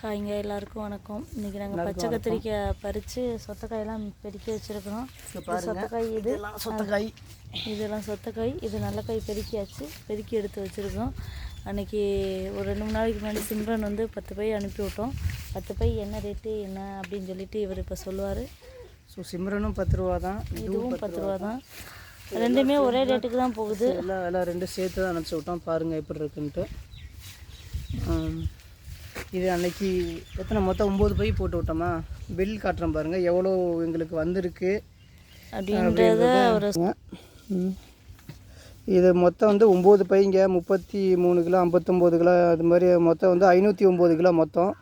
ஹாய்ங்க, எல்லாருக்கும் வணக்கம். இன்றைக்கி நாங்கள் பச்சை கத்திரிக்காய் பறித்து சொத்தைக்காயெல்லாம் பெருக்கி வச்சுருக்கிறோம். சொத்தைக்காய் சொத்தைக்காய் இதெல்லாம் சொத்தைக்காய், இது நல்ல காய் பெருக்கியாச்சு, பெருக்கி எடுத்து வச்சுருக்கோம். அன்றைக்கி ஒரு 2 3 நாளைக்கு முன்னாடி சிம்ரன் வந்து 10 பை அனுப்பி விட்டோம். 10 பை என்ன ரேட்டு என்ன அப்படின்னு சொல்லிட்டு இவர் இப்போ சொல்லுவார். ஸோ சிம்ரனும் 10 ரூபா தான், இதுவும் 10 ரூபா தான். ரெண்டுமே ஒரே ரேட்டுக்கு தான் போகுது. எல்லாம் ரெண்டும் சேர்த்து தான் அனுப்பிச்சி விட்டோம். பாருங்கள் எப்படி இருக்குன்ட்டு. இது அன்னைக்கு மொத்தம் 9 பை போட்டு விட்டோமா, பில் காட்டுறோம் பாருங்கள் எவ்வளோ எங்களுக்கு வந்திருக்கு அப்படின்றத. இது மொத்தம் வந்து 9 பைங்க, 33 கிலோ 59 கிலோ, அது மாதிரி மொத்தம் வந்து 509 கிலோ மொத்தம்.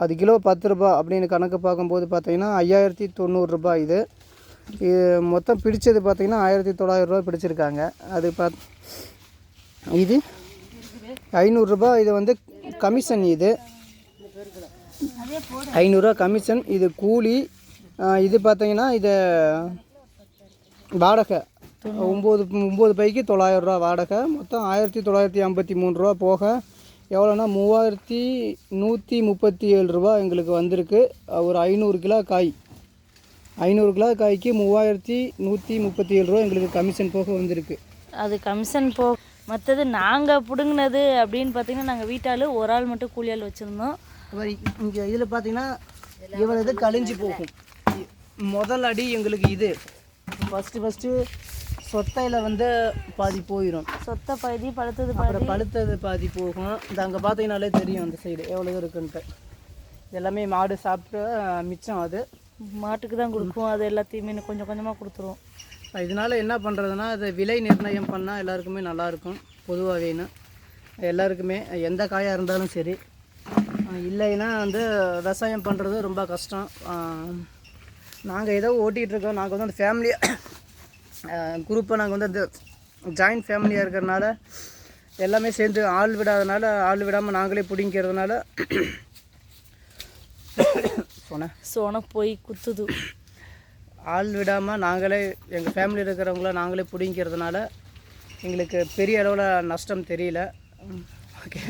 அது கிலோ 10 ரூபா அப்படின்னு கணக்கு பார்க்கும்போது பார்த்தீங்கன்னா 5090 ரூபாய். இது மொத்தம் பிடிச்சது பார்த்தீங்கன்னா 1900 ரூபா பிடிச்சிருக்காங்க. அது இது 500 ரூபா. இது வந்து கமிஷன், இது 500 ரூபா கமிஷன். இது கூலி. இது பார்த்தீங்கன்னா இது வாடகை 9 பைக்கு 900 ரூபா வாடகை. மொத்தம் 1953 ரூபா போக எவ்வளோன்னா 3137 ரூபா எங்களுக்கு வந்திருக்கு. ஒரு 500 கிலோ காய், 500 கிலோ காய்க்கு 3137 ரூபா எங்களுக்கு கமிஷன் போக வந்திருக்கு. அது கமிஷன் போக. மற்றது நாங்கள் பிடுங்கினது அப்படின்னு பார்த்தீங்கன்னா நாங்கள் வீட்டால் ஒரு ஆள் மட்டும் கூலியால் வச்சுருந்தோம். இங்கே இதில் பார்த்தீங்கன்னா இவ்வளோ இது கழிஞ்சு போகும். முதல் அடி எங்களுக்கு இது ஃபஸ்ட்டு சொத்தையில் வந்து பாதி போயிடும். சொத்தை பாதி, பழுத்தது அப்புறம் பழுத்தது பாதி போகும். இது அங்கே பார்த்தீங்கனாலே தெரியும் அந்த சைடு எவ்வளோ இருக்குன்ட்டு. எல்லாமே மாடு சாப்பிட்டு மிச்சம், அது மாட்டுக்கு தான் கொடுக்கும். அது எல்லாத்தையுமே கொஞ்சம் கொஞ்சமாக கொடுத்துருவோம். இதனால் என்ன பண்ணுறதுன்னா, அது விலை நிர்ணயம் பண்ணால் எல்லாருக்குமே நல்லாயிருக்கும். பொதுவாக வேணும் எல்லாருக்குமே, எந்த காயாக இருந்தாலும் சரி. இல்லைன்னா வந்து விவசாயம் பண்ணுறது ரொம்ப கஷ்டம். நாங்கள் ஏதோ ஓட்டிகிட்ருக்கோம். நாங்கள் வந்து அந்த ஃபேமிலியாக குரூப்பை நாங்கள் வந்து அந்த ஜாயின்ட் ஃபேமிலியாக இருக்கிறதுனால எல்லாமே சேர்ந்து ஆள் விடாதனால, ஆள் விடாமல் நாங்களே பிடிங்கிறதுனால சொன போய் குத்துது. ஆள் விடாமல் நாங்களே எங்கள் ஃபேமிலியில் இருக்கிறவங்கள நாங்களே பிடிங்கிறதுனால எங்களுக்கு பெரிய அளவில் நஷ்டம் தெரியல. ஓகே,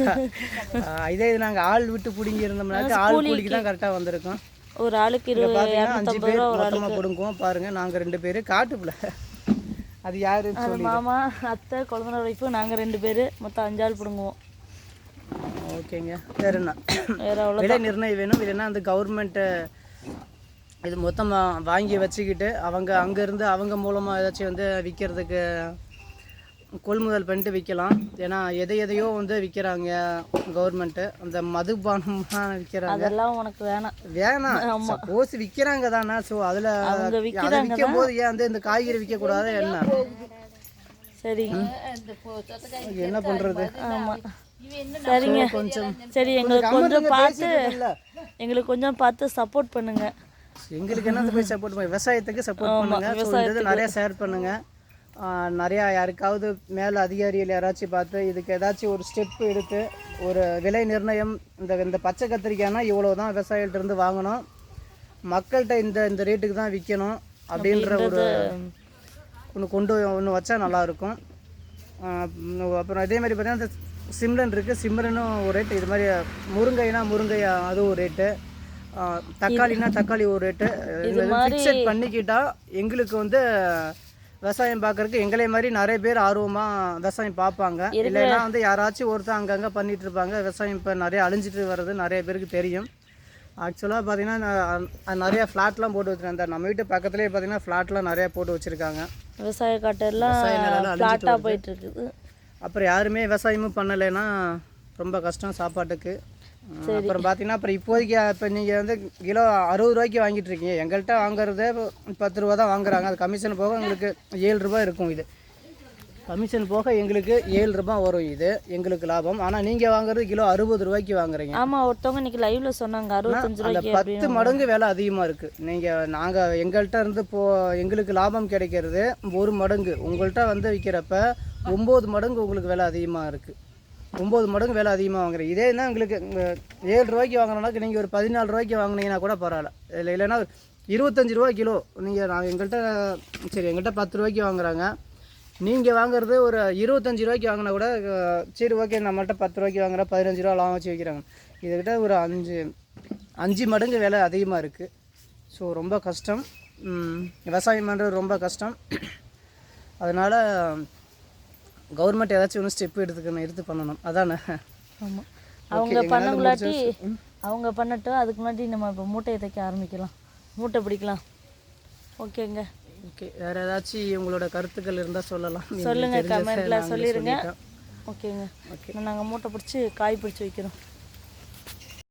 இதே இது நாங்கள் ஆள் விட்டு பிடிங்கி இருந்தோம்னாக்க ஆள் கூலிக்கு தான் கரெக்டாக வந்திருக்கோம். ஒரு ஆளுக்கு 5 பேர் மொத்தமாக பிடுங்குவோம். பாருங்கள், நாங்கள் 2 பேர் காட்டுக்குள்ள. அது யாரு? மாமா, அத்தை, குழந்தை வைப்பு, நாங்கள் 2 பேர், மொத்தம் 5 ஆள் பிடுங்குவோம். ஓகேங்க. வேறு என்ன, வேறு அவ்வளோ விலை நிர்ணயம் வேணும். இல்லைன்னா அந்த கவர்மெண்ட்டு இது மொத்தமாக வாங்கி வச்சுக்கிட்டு அவங்க அங்கேருந்து அவங்க மூலமாக ஏதாச்சும் வந்து விற்கிறதுக்கு கொள்முதல் பண்ணிட்டு விற்கலாம். ஏன்னா எதையோ வந்து விற்கிறாங்க கவர்மெண்ட்டு. அந்த மதுபானம்லாம் விற்கிறாங்க. அதெல்லாம் உனக்கு வேணாம். சப்போஸ் விற்கிறாங்க தானே. ஸோ அதில் விற்கும் போது ஏன் வந்து இந்த காய்கறி விற்கக்கூடாது என்ன? சரி, என்ன பண்ணுறது? ஆமாம், சரிங்க. சரி, எங்களுக்கு கொஞ்சம் பார்த்து சப்போர்ட் பண்ணுங்கள். எங்களுக்கு என்ன போய் சப்போர்ட் பண்ணுங்க, விவசாயத்துக்கு சப்போர்ட் பண்ணுங்கள். விவசாயத்துக்கு நிறையா ஷேர் பண்ணுங்கள். நிறையா யாருக்காவது மேலே அதிகாரிகள் யாராச்சும் பார்த்து இதுக்கு ஏதாச்சும் ஒரு ஸ்டெப்பு எடுத்து ஒரு விலை நிர்ணயம், இந்த பச்சை கத்திரிக்காய்னா இவ்வளோ தான் விவசாயிகிட்டேருந்து வாங்கணும், மக்கள்கிட்ட இந்த ரேட்டுக்கு தான் விற்கணும் அப்படின்ற ஒரு ஒன்று வச்சா நல்லாயிருக்கும். அப்புறம் அதே மாதிரி பார்த்தீங்கன்னா இந்த சிம்ரன் இருக்குது, சிம்ரனும் ஒரு ரேட்டு. இது மாதிரி முருங்கை அதுவும் ஒரு ரேட்டு, தக்காளினா தக்காளி ஒரு ரேட்டு. ஃபிக்ஸட் பண்ணிக்கிட்டால் எங்களுக்கு வந்து விவசாயம் பார்க்குறதுக்கு எங்களே மாதிரி நிறைய பேர் ஆர்வமாக விவசாயம் பார்ப்பாங்க. இல்லைன்னா வந்து யாராச்சும் ஒருத்தர் அங்கங்கே பண்ணிகிட்டு இருப்பாங்க. விவசாயம் இப்போ நிறைய அழிஞ்சிட்டு வர்றது நிறைய பேருக்கு தெரியும். ஆக்சுவலாக பார்த்தீங்கன்னா நிறையா ஃப்ளாட்லாம் போட்டு வச்சுருக்காங்க. அந்த நம்ம வீட்டு பக்கத்துலேயே பார்த்தீங்கன்னா ஃப்ளாட்லாம் நிறையா போட்டு வச்சுருக்காங்க. விவசாய காட்டெல்லாம் ஃப்ளாட்டாக போயிட்டுருக்குது. அப்புறம் யாருமே விவசாயமும் பண்ணலைன்னா ரொம்ப கஷ்டம் சாப்பாட்டுக்கு. அப்புறம் பார்த்தீங்கன்னா அப்புறம் இப்போதைக்கு இப்போ நீங்கள் வந்து கிலோ 60 ரூபாய்க்கு வாங்கிட்டு இருக்கீங்க. எங்கள்கிட்ட வாங்குறது 10 ரூபா தான் வாங்குறாங்க. அது கமிஷன் போக எங்களுக்கு 7 ரூபா இருக்கும். இது கமிஷன் போக எங்களுக்கு 7 ரூபா வரும். இது எங்களுக்கு லாபம். ஆனால் நீங்கள் வாங்குறது கிலோ 60 ரூபாய்க்கு வாங்குறீங்க. ஆமாம், ஒருத்தவங்க இன்றைக்கி லைவில் சொன்னாங்க 65 ரூபாய்க்கு. 10 மடங்கு விலை அதிகமாக இருக்குது. நாங்கள் எங்கள்கிட்ட இருந்து எங்களுக்கு லாபம் கிடைக்கிறது 1 மடங்கு. உங்கள்கிட்ட வந்து விற்கிறப்ப 9 மடங்கு உங்களுக்கு விலை அதிகமாக இருக்குது. 9 மடங்கு விலை அதிகமாக வாங்குறேன். இதே தான் எங்களுக்கு 7 ரூபாய்க்கு வாங்கினாக்க நீங்கள் ஒரு 14 ரூபாய்க்கு வாங்கினீங்கன்னா கூட பரவாயில்ல. இல்லைன்னா 25 ரூபா கிலோ. நாங்கள் எங்கள்கிட்ட 10 ரூபாய்க்கு வாங்குறாங்க. நீங்கள் வாங்குறது ஒரு 25 ரூபாய்க்கு வாங்கினா கூட சரி ஓகே, நம்மள்கிட்ட 10 ரூபாய்க்கு வாங்குற 15 ரூபா லாபம் வச்சு வைக்கிறாங்க. இதுக்கிட்ட ஒரு 5 மடங்கு விலை அதிகமாக இருக்குது. ஸோ ரொம்ப கஷ்டம், விவசாயம் பண்ணுறது ரொம்ப கஷ்டம். அதனால் கவர்மெண்ட் ஏதாச்சும் ஒன்று ஸ்டெப்பு எடுத்து பண்ணணும். அதானே? ஆமாம், அவங்க பண்ணக்குள்ளாட்டி அவங்க பண்ணட்டும். அதுக்கு முன்னாடி நம்ம இப்போ மூட்டையை தைக்க ஆரம்பிக்கலாம், மூட்டை பிடிக்கலாம். ஓகேங்க. ஓகே, வேறு ஏதாச்சும் உங்களோட கருத்துக்கள் இருந்தால் சொல்லலாம், சொல்லுங்கள், கமெண்ட்டில் சொல்லிடுங்க. ஓகேங்க. நாங்கள் மூட்டை பிடிச்சி காய் பிடிச்சி வைக்கிறோம்.